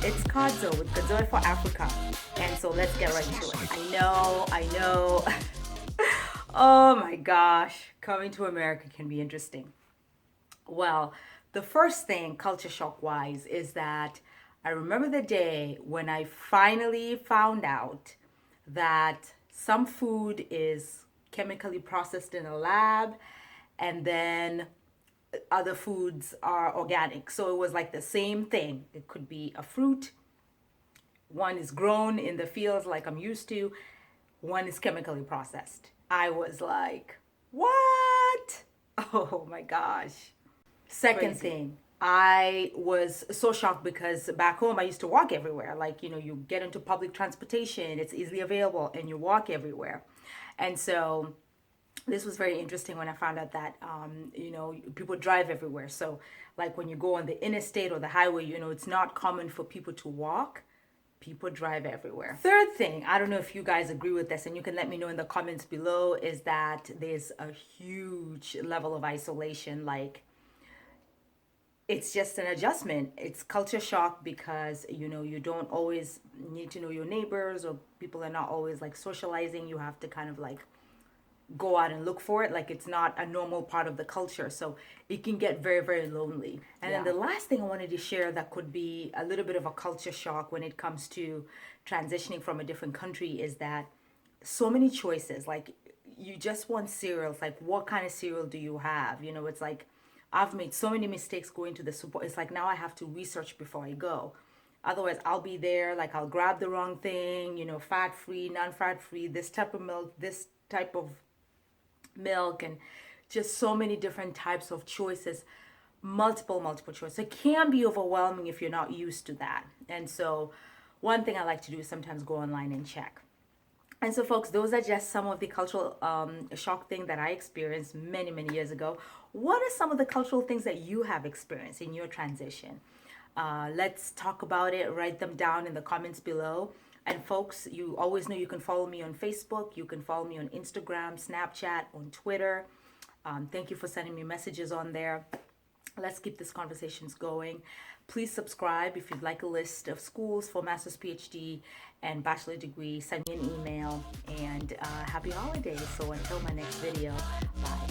It's Kadzo with Kadzo for Africa. And so let's get right into it. I know. Oh my gosh, coming to America can be interesting. Well, the first thing, culture shock wise, is that I remember the day when I finally found out that some food is chemically processed in a lab and then other foods are organic. So it was like the same thing. It could be a fruit, one is grown in the fields like I'm used to, one is chemically processed. I was like, what? Oh my gosh. Second thing, I was so shocked because back home I used to walk everywhere. Like, you get into public transportation, it's easily available, and you walk everywhere. And so this was very interesting when I found out that, people drive everywhere. So, like when you go on the interstate or the highway, it's not common for people to walk. People drive everywhere. Third thing, I don't know if you guys agree with this, and you can let me know in the comments below, is that there's a huge level of isolation. Like, it's just an adjustment. It's culture shock because you don't always need to know your neighbors, or people are not always like socializing. You have to kind of like go out and look for it. Like, it's not a normal part of the culture, so it can get very, very lonely. And then the last thing I wanted to share that could be a little bit of a culture shock when it comes to transitioning from a different country is that so many choices. Like, you just want cereals. Like, what kind of cereal do you have? It's like I've made so many mistakes going to the super. It's like now I have to research before I go. Otherwise, I'll be there, like I'll grab the wrong thing, fat free, non-fat free, this type of milk, this type of milk, and just so many different types of choices, multiple choices. It can be overwhelming if you're not used to that. And so one thing I like to do is sometimes go online and check. And so, folks, those are just some of the cultural shock thing that I experienced many, many years ago. What are some of the cultural things that you have experienced in your transition? Let's talk about it. Write them down in the comments below. And folks, you always know you can follow me on Facebook. You can follow me on Instagram, Snapchat, on Twitter. Thank you for sending me messages on there. Let's keep these conversations going. Please subscribe if you'd like a list of schools for master's, PhD, and bachelor degree. Send me an email, and happy holidays. So until my next video, bye.